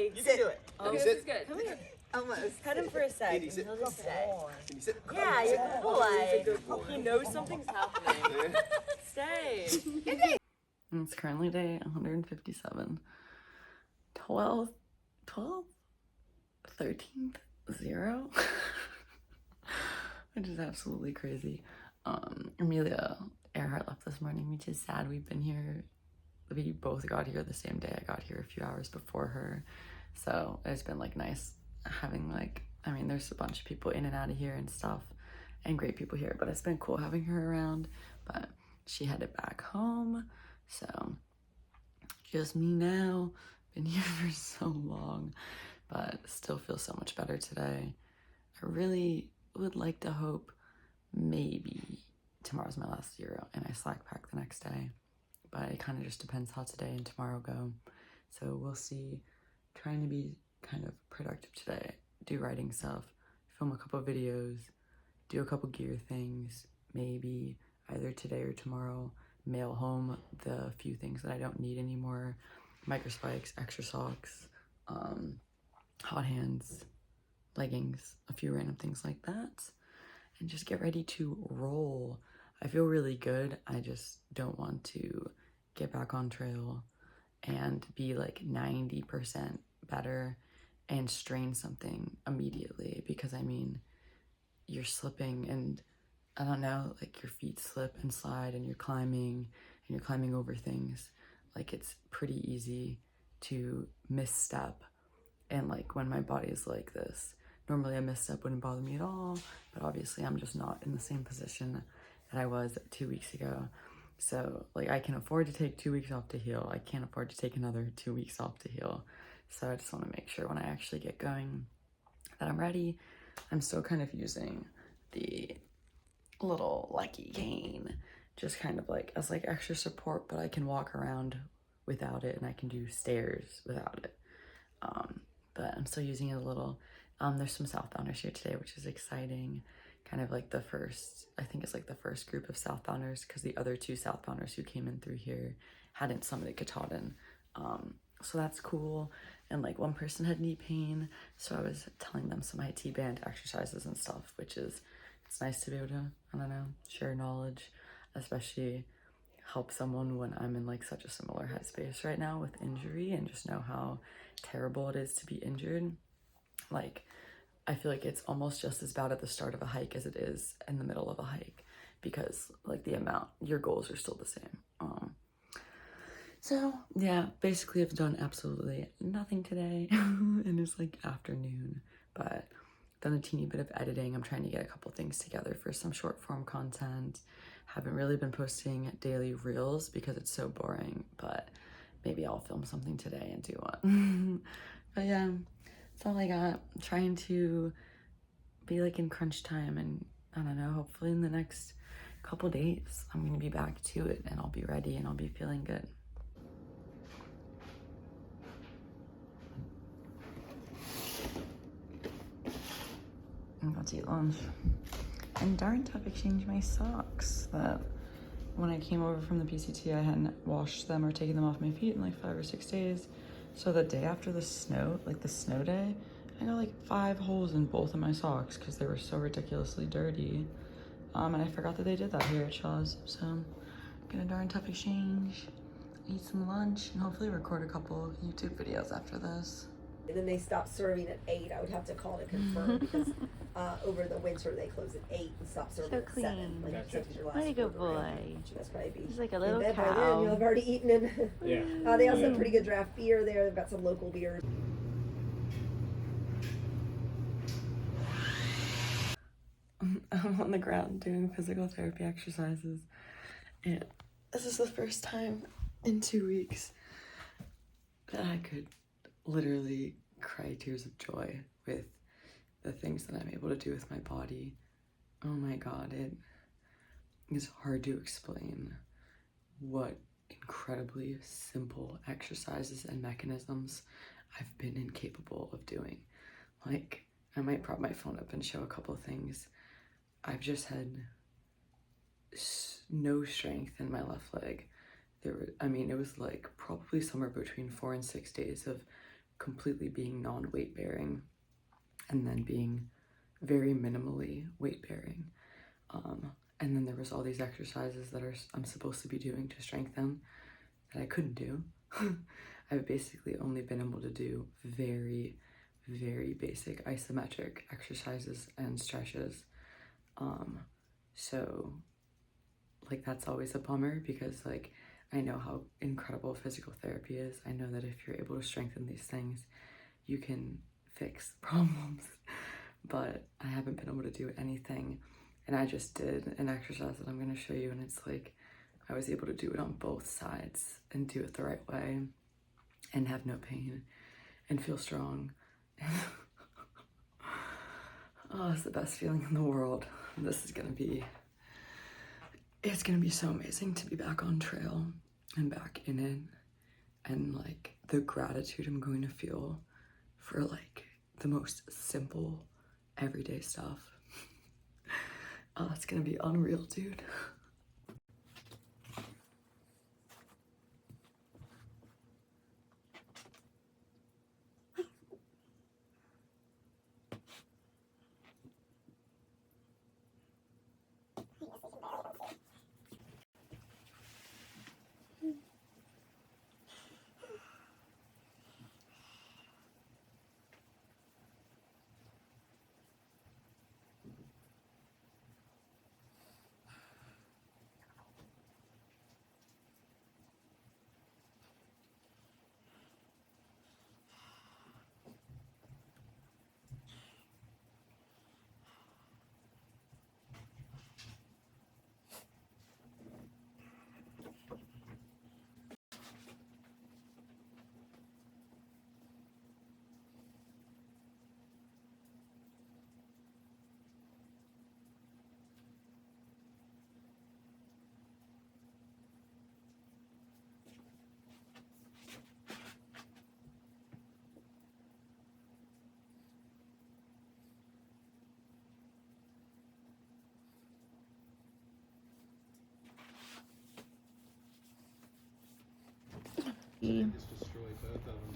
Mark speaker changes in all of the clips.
Speaker 1: Hey, you can do it.
Speaker 2: Oh,
Speaker 1: Can
Speaker 2: this
Speaker 1: you
Speaker 2: is
Speaker 1: sit?
Speaker 2: good. Come here.
Speaker 3: Almost.
Speaker 2: Pet him for a sec.
Speaker 1: Can you sit?
Speaker 2: He'll just stay.
Speaker 1: Can you sit?
Speaker 2: Yeah, you're a good boy.
Speaker 1: Good boy.
Speaker 2: He knows something's happening. Stay.
Speaker 4: It's currently day 157. 12th, 13th, 0. Which is absolutely crazy. Amelia Earhart left this morning, which is sad. We both got here the same day. I got here a few hours before her. So it's been like nice having there's a bunch of people in and out of here and stuff and great people here, but it's been cool having her around. But she headed back home. So just me now. Been here for so long, but still feel so much better today. I really would like to hope maybe tomorrow's my last zero and I slack pack the next day, but it kind of just depends how today and tomorrow go. So we'll see. Trying to be kind of productive today, do writing stuff, film a couple videos, do a couple gear things, maybe either today or tomorrow mail home the few things that I don't need anymore, micro spikes, extra socks, hot hands, leggings, a few random things like that, and just get ready to roll. I feel really good. I just don't want to get back on trail and be like 90% better and strain something immediately, because I mean, you're slipping and I don't know, like your feet slip and slide and you're climbing over things. Like it's pretty easy to misstep. And like when my body is like this, normally a misstep wouldn't bother me at all, but obviously I'm just not in the same position that I was 2 weeks ago. So like I can afford to take 2 weeks off to heal. I can't afford to take another 2 weeks off to heal. So I just want to make sure when I actually get going that I'm ready. I'm still kind of using the little Lucky cane just kind of like as like extra support, but I can walk around without it and I can do stairs without it. But I'm still using it a little. There's some southbounders here today, which is exciting. Kind of like the first, I think it's like the first group of southbounders, because the other two southbounders who came in through here hadn't summited Katahdin. So that's cool. And like one person had knee pain, so I was telling them some IT band exercises and stuff, which is, it's nice to be able to, I don't know, share knowledge, especially help someone when I'm in like such a similar headspace right now with injury, and just know how terrible it is to be injured. Like, I feel like it's almost just as bad at the start of a hike as it is in the middle of a hike, because like the amount, your goals are still the same. So yeah, basically I've done absolutely nothing today and it's like afternoon, but done a teeny bit of editing. I'm trying to get a couple things together for some short form content. Haven't really been posting daily reels because it's so boring, but maybe I'll film something today and do one. But yeah, that's all I got. I'm trying to be like in crunch time, and I don't know, hopefully in the next couple days I'm gonna be back to it and I'll be ready and I'll be feeling good. I'm about to eat lunch. And darn tough exchanged my socks that when I came over from the PCT I hadn't washed them or taken them off my feet in like 5 or 6 days. So the day after the snow, like the snow day, I got like 5 holes in both of my socks because they were so ridiculously dirty. And I forgot that they did that here at Shaw's. So I'm gonna darn tough exchange, eat some lunch, and hopefully record a couple YouTube videos after this.
Speaker 3: And then they stopped serving at 8. I would have to call to confirm because over the winter they close at 8 and stop serving
Speaker 2: So
Speaker 3: at
Speaker 2: clean.
Speaker 3: 7. Like
Speaker 1: Gotcha.
Speaker 3: since your last
Speaker 2: What a good
Speaker 3: quarter round.
Speaker 2: boy.
Speaker 3: You must probably be
Speaker 2: He's like a
Speaker 3: in
Speaker 2: little
Speaker 3: bed by then.
Speaker 2: cow.
Speaker 3: You'll have already eaten and
Speaker 1: Yeah.
Speaker 3: they also have pretty good draft beer there. They've got some local beers.
Speaker 4: I'm on the ground doing physical therapy exercises, and this is the first time in 2 weeks that I could literally cry tears of joy with the things that I'm able to do with my body. Oh my god, it is hard to explain what incredibly simple exercises and mechanisms I've been incapable of doing. Like, I might prop my phone up and show a couple things. I've just had no strength in my left leg. It was like probably somewhere between 4 and 6 days of completely being non-weight bearing and then being very minimally weight bearing. And then there was all these exercises that I'm supposed to be doing to strengthen that I couldn't do. I've basically only been able to do very, very basic isometric exercises and stretches. So like that's always a bummer because like I know how incredible physical therapy is. I know that if you're able to strengthen these things, you can fix problems. But I haven't been able to do anything. And I just did an exercise that I'm going to show you, and it's like I was able to do it on both sides and do it the right way and have no pain and feel strong. Oh, it's the best feeling in the world. This is going to be, it's going to be so amazing to be back on trail and back in it, and like the gratitude I'm going to feel for like the most simple everyday stuff. Oh, it's gonna be unreal, dude.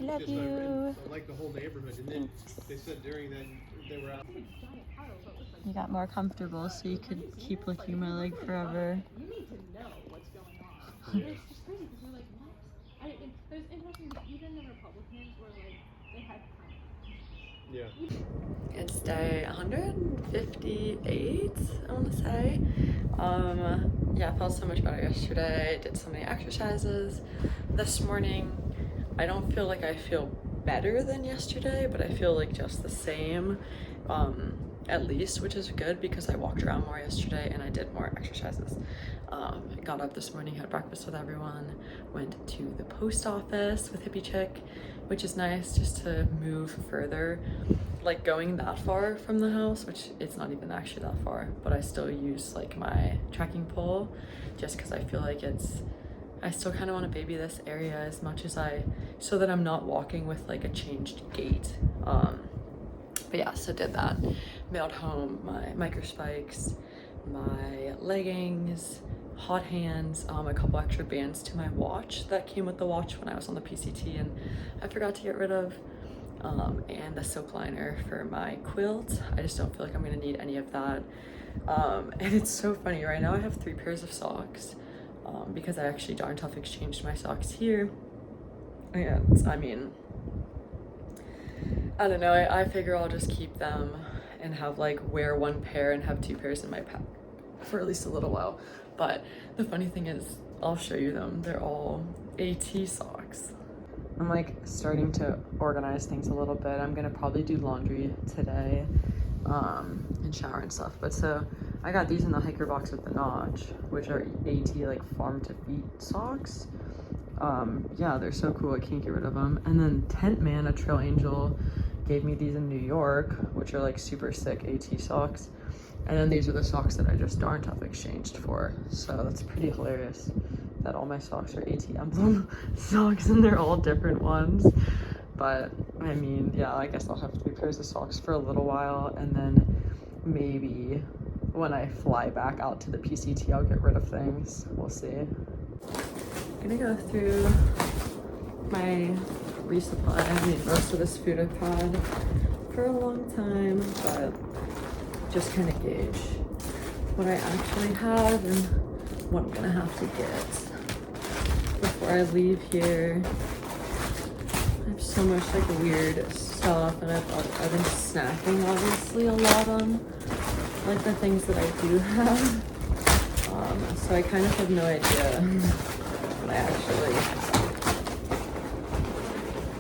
Speaker 2: Love you.
Speaker 1: Like the whole neighborhood, and then they said during that they were out.
Speaker 2: You got more comfortable so you could keep licking my leg forever.
Speaker 5: You need to know what's going on. It's just crazy because we're like, what? I mean, there's interesting, even the Republicans were like, they had kind
Speaker 1: Yeah.
Speaker 4: It's day 158, I want to say. Yeah, I felt so much better yesterday. Did so many exercises. This morning, I don't feel like I feel better than yesterday, but I feel like just the same, at least, which is good because I walked around more yesterday and I did more exercises. Got up this morning, had breakfast with everyone, went to the post office with Hippie Chick, which is nice just to move further. Like going that far from the house, which it's not even actually that far, but I still use like my trekking pole just because I feel like I still kind of want to baby this area as much as so that I'm not walking with like a changed gait. But yeah, so did that. Mailed home my micro spikes, my leggings, hot hands, a couple extra bands to my watch that came with the watch when I was on the PCT and I forgot to get rid of, and the silk liner for my quilt. I just don't feel like I'm gonna need any of that. And it's so funny, right now I have 3 pairs of socks, because I actually darn tough exchanged my socks here. And I mean, I don't know, I figure I'll just keep them and have like wear 1 pair and have 2 pairs in my pack for at least a little while. But the funny thing is, I'll show you them. They're all AT socks. I'm like starting to organize things a little bit. I'm gonna probably do laundry today, and shower and stuff. But so I got these in the hiker box with the notch, which are AT like farm to feet socks. Yeah, they're so cool. I can't get rid of them. And then Tent Man, a trail angel, gave me these in New York, which are like super sick AT socks. And then these are the socks that I just darn tough exchanged for. So that's pretty hilarious that all my socks are AT emblem socks and they're all different ones. But I mean, yeah, I guess I'll have 3 pairs of socks for a little while, and then maybe when I fly back out to the PCT, I'll get rid of things. We'll see. I'm gonna go through my resupply. I mean, most of this food I've had for a long time, but just kind of gauge what I actually have and what I'm gonna have to get before I leave here. I have so much like weird stuff, and I've been snacking obviously a lot on like the things that I do have. So I kind of have no idea what I actually.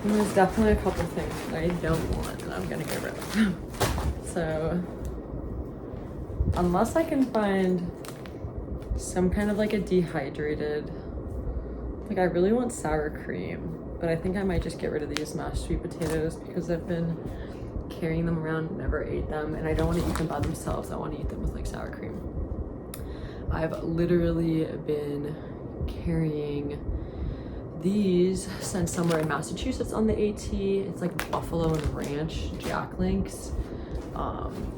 Speaker 4: And there's definitely a couple things that I don't want and I'm gonna get rid of. So unless I can find some kind of like a dehydrated, like I really want sour cream, but I think I might just get rid of these mashed sweet potatoes because I've been carrying them around, never ate them, and I don't want to eat them by themselves. I want to eat them with like sour cream. I've literally been carrying these since somewhere in Massachusetts on the AT. It's like buffalo and ranch Jack Links.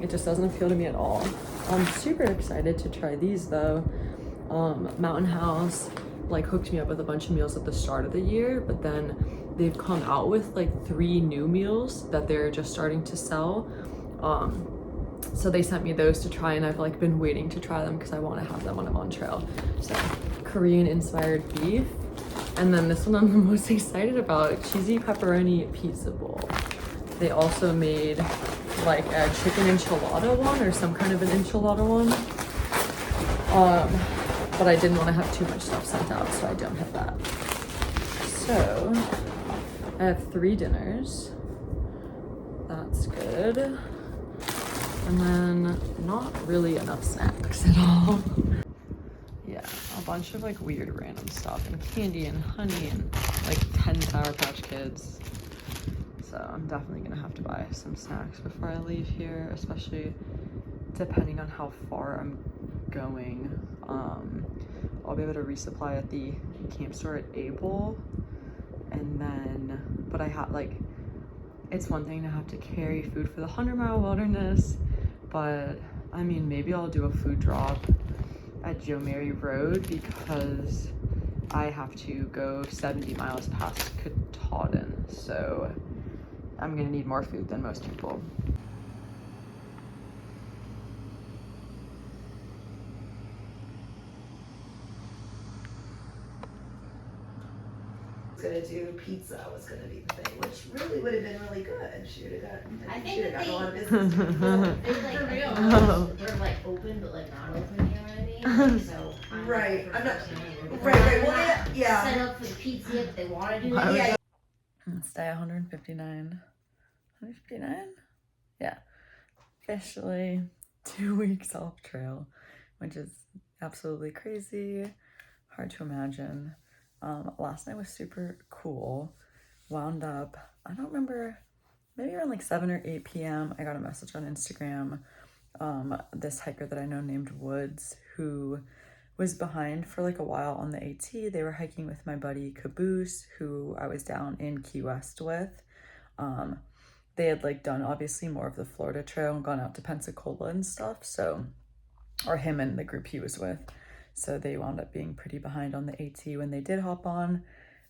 Speaker 4: It just doesn't appeal to me at all. I'm super excited to try these though. Mountain House like hooked me up with a bunch of meals at the start of the year, but then they've come out with like 3 new meals that they're just starting to sell. So they sent me those to try, and I've like been waiting to try them because I want to have them when I'm on trail. So Korean inspired beef, and then this one I'm the most excited about, cheesy pepperoni pizza bowl. They also made like a chicken enchilada one or some kind of an enchilada one. But I didn't want to have too much stuff sent out, so I don't have that. So I have 3 dinners. That's good. And then not really enough snacks at all. Yeah, a bunch of like weird random stuff and candy and honey and like 10 Sour Patch Kids. So I'm definitely gonna have to buy some snacks before I leave here, especially depending on how far I'm going. I'll be able to resupply at the camp store at Able, and then, but I have like, it's one thing to have to carry food for the 100-mile wilderness, but I mean, maybe I'll do a food drop at Joe Mary Road because I have to go 70 miles past Katahdin, so I'm gonna need more food than most people.
Speaker 3: Gonna do pizza was gonna be the thing, which really would have been really good. She would have gotten,
Speaker 6: I think
Speaker 3: she would
Speaker 6: that
Speaker 3: have gotten a lot of
Speaker 6: they-
Speaker 3: business.
Speaker 6: They like,
Speaker 5: For real.
Speaker 4: Oh.
Speaker 6: they're like open, but like not open, you know what I mean? Like, so. I'm
Speaker 3: Right,
Speaker 6: the
Speaker 3: I'm not-
Speaker 6: first person to-
Speaker 3: right, well,
Speaker 6: they're not
Speaker 3: yeah.
Speaker 6: Set up for the pizza yet, but they wanna do
Speaker 4: Why
Speaker 6: it.
Speaker 4: would
Speaker 6: Yeah.
Speaker 4: It's day 159. 159? Yeah. Officially 2 weeks off trail, which is absolutely crazy. Hard to imagine. Last night was super cool. Wound up, I don't remember, maybe around like 7 or 8 p.m. I got a message on Instagram. This hiker that I know named Woods, who was behind for like a while on the AT. They were hiking with my buddy Caboose, who I was down in Key West with. They had like done obviously more of the Florida trail and gone out to Pensacola and stuff. So, or him and the group he was with. So they wound up being pretty behind on the AT when they did hop on.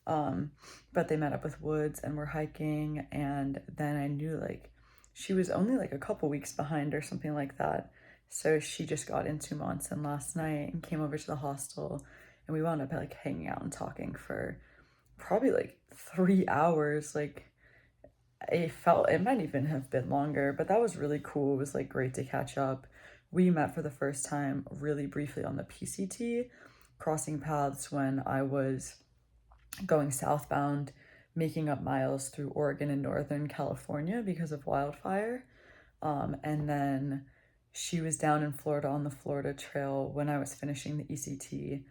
Speaker 4: But they met up with Woods and were hiking. And then I knew like she was only like a couple weeks behind or something like that. So she just got into Monson last night and came over to the hostel, and we wound up like hanging out and talking for probably like 3 hours. Like it might even have been longer, but that was really cool. It was like great to catch up. We met for the first time really briefly on the PCT, crossing paths when I was going southbound, making up miles through Oregon and Northern California because of wildfire. And then she was down in Florida on the Florida Trail when I was finishing the ECT,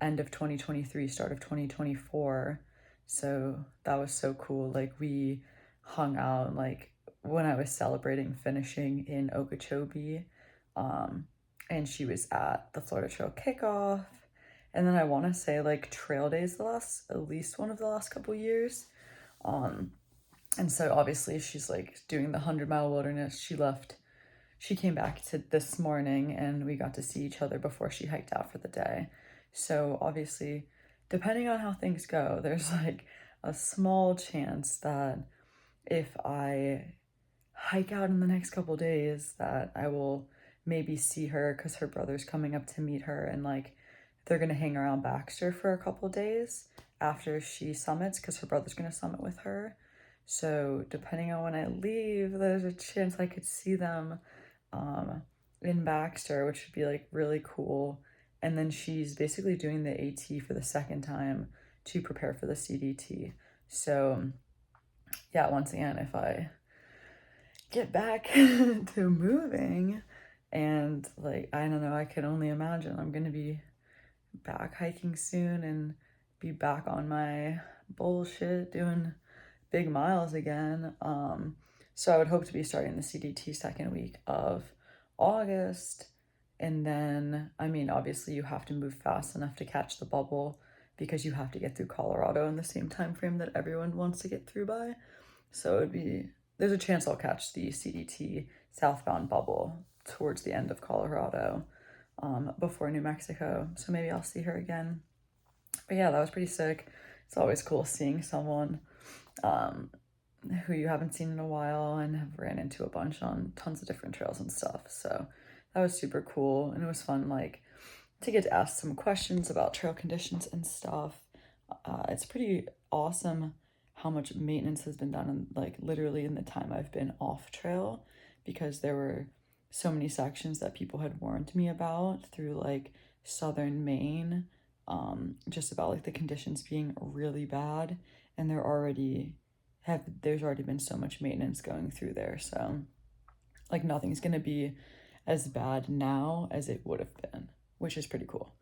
Speaker 4: end of 2023, start of 2024. So that was so cool. Like we hung out like when I was celebrating finishing in Okeechobee, and she was at the Florida Trail kickoff. And then I want to say like trail days at least one of the last couple years. And so obviously she's like doing the 100-mile wilderness. She came back to this morning and we got to see each other before she hiked out for the day. So obviously, depending on how things go, there's like a small chance that if I hike out in the next couple days that I will maybe see her, because her brother's coming up to meet her, and like they're gonna hang around Baxter for a couple days after she summits, because her brother's gonna summit with her. So depending on when I leave, there's a chance I could see them in Baxter, which would be like really cool. And then she's basically doing the AT for the second time to prepare for the CDT. So yeah, once again, if I get back to moving, and like, I don't know, I can only imagine I'm gonna be back hiking soon and be back on my bullshit doing big miles again. So I would hope to be starting the CDT second week of August. And then, I mean, obviously you have to move fast enough to catch the bubble, because you have to get through Colorado in the same time frame that everyone wants to get through by. So there's a chance I'll catch the CDT southbound bubble towards the end of Colorado, before New Mexico. So maybe I'll see her again. But yeah, that was pretty sick. It's always cool seeing someone who you haven't seen in a while and have ran into a bunch on tons of different trails and stuff. So that was super cool, and it was fun, like, to get to ask some questions about trail conditions and stuff. It's pretty awesome how much maintenance has been done in, like, literally in the time I've been off trail, because there were so many sections that people had warned me about through like southern Maine, just about like the conditions being really bad, and there's already been so much maintenance going through there. So like nothing's gonna be as bad now as it would have been, which is pretty cool.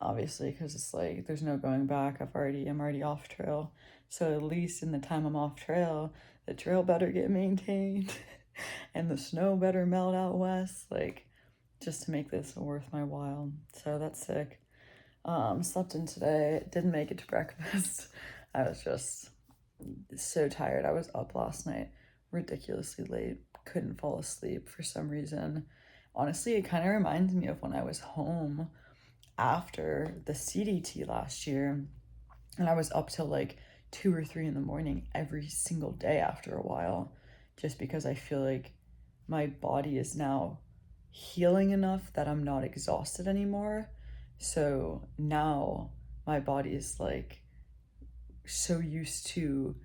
Speaker 4: Obviously, because it's like there's no going back. I'm already off trail, so at least in the time I'm off trail, the trail better get maintained and the snow better melt out west, like, just to make this worth my while. So that's sick. Slept in today, didn't make it to breakfast. I was just so tired. I was up last night ridiculously late, couldn't fall asleep for some reason. Honestly, it kind of reminds me of when I was home after the CDT last year, and I was up till like 2 or 3 in the morning every single day after a while, just because I feel like my body is now healing enough that I'm not exhausted anymore. So now my body is like so used to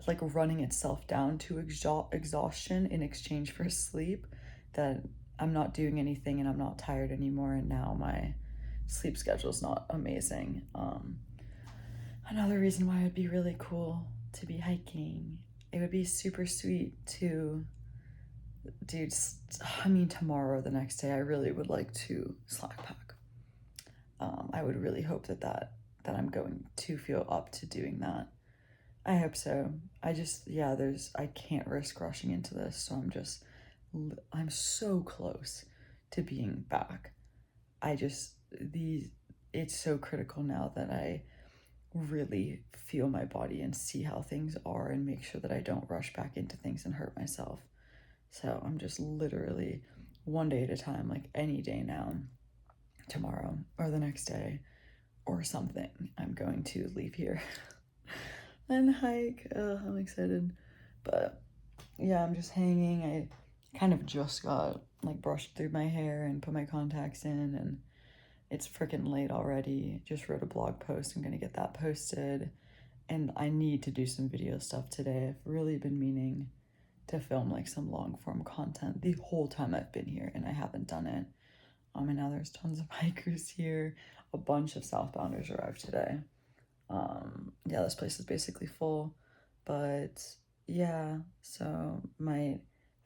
Speaker 4: like running itself down to exhaustion in exchange for sleep, that I'm not doing anything and I'm not tired anymore, and now my sleep schedule's not amazing. Another reason why it would be really cool to be hiking, it would be super sweet to do, tomorrow or the next day, I really would like to slack pack. I would really hope that I'm going to feel up to doing that. I hope so. I can't risk rushing into this, so I'm so close to being back. It's so critical now that I really feel my body and see how things are, and make sure that I don't rush back into things and hurt myself. So I'm just literally one day at a time, like any day now, tomorrow or the next day or something, I'm going to leave here and hike. I'm excited. But yeah, I'm just hanging. I kind of just got like brushed through my hair and put my contacts in, and it's freaking late already. Just wrote a blog post. I'm gonna get that posted, and I need to do some video stuff today. I've really been meaning to film like some long form content the whole time I've been here, and I haven't done it. And now there's tons of hikers here. A bunch of southbounders arrived today. Yeah, this place is basically full, but yeah, so might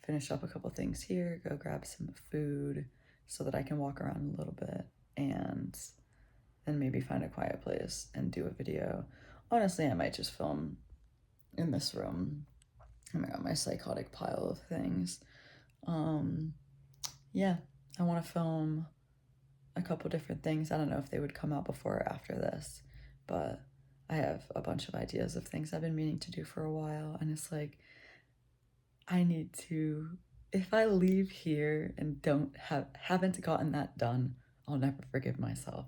Speaker 4: finish up a couple things here, go grab some food so that I can walk around a little bit, and then maybe find a quiet place and do a video. Honestly, I might just film in this room. Oh my god, my psychotic pile of things. Yeah, I want to film a couple different things. I don't know if they would come out before or after this, but I have a bunch of ideas of things I've been meaning to do for a while, and it's like, I need to, if I leave here and haven't gotten that done, I'll never forgive myself,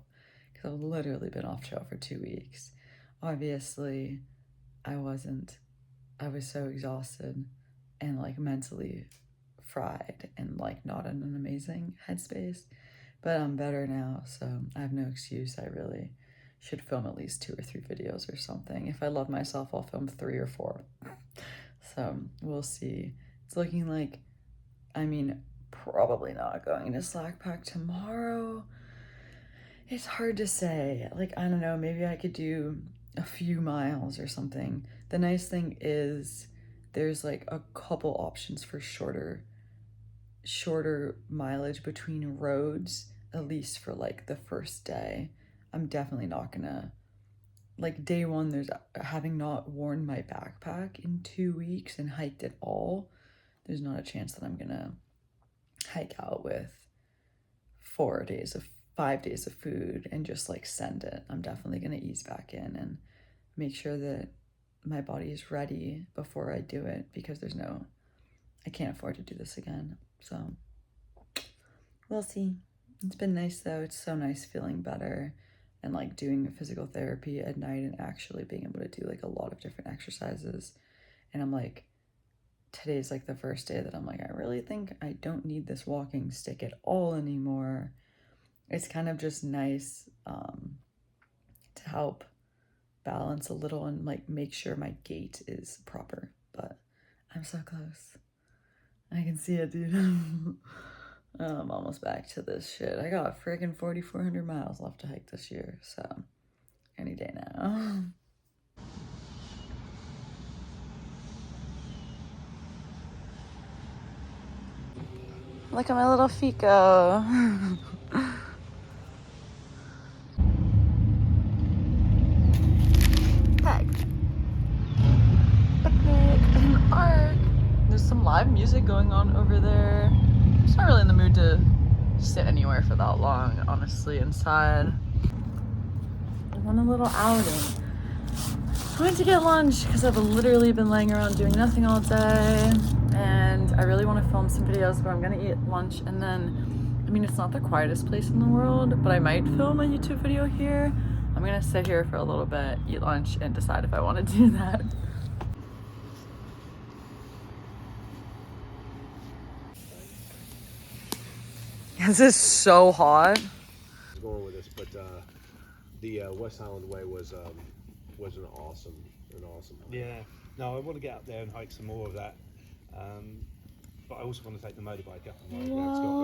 Speaker 4: because I've literally been off trail for 2 weeks. obviously I was so exhausted and like mentally fried and like not in an amazing headspace, but I'm better now, so I have no excuse. I really should film at least 2 or 3 videos or something. If I love myself, I'll film 3 or 4. So we'll see. It's looking like, I mean, probably not going to slack pack tomorrow. It's hard to say. Like, I don't know, maybe I could do a few miles or something. The nice thing is there's like a couple options for shorter mileage between roads, at least for like the first day. I'm definitely not gonna, like day 1, there's having not worn my backpack in 2 weeks and hiked at all, there's not a chance that I'm gonna hike out with 5 days of food and just like send it. I'm definitely gonna ease back in and make sure that my body is ready before I do it, because I can't afford to do this again. So we'll see. It's been nice though. It's so nice feeling better and like doing physical therapy at night and actually being able to do like a lot of different exercises. And I'm like, today's like the first day that I'm like, I really think I don't need this walking stick at all anymore. It's kind of just nice to help balance a little and like make sure my gait is proper. But I'm so close. I can see it, dude. I'm almost back to this shit. I got friggin' 4,400 miles left to hike this year, so any day now. Look at my little feet go. Peg. Picnic in the park. There's some live music going on over there. I'm just not really in the mood to sit anywhere for that long, honestly, inside. I want a little outing. I went to get lunch because I've literally been laying around doing nothing all day, and I really want to film some videos, but I'm gonna eat lunch and then, I mean, it's not the quietest place in the world, but I might film a YouTube video here. I'm gonna sit here for a little bit, eat lunch, and decide if I want to do that. This is so hot.
Speaker 1: Going with this, but the West Highland Way was an awesome hike.
Speaker 7: Yeah, no, I want to get up there and hike some more of that, but I also want to take the motorbike up and ride around Scotland.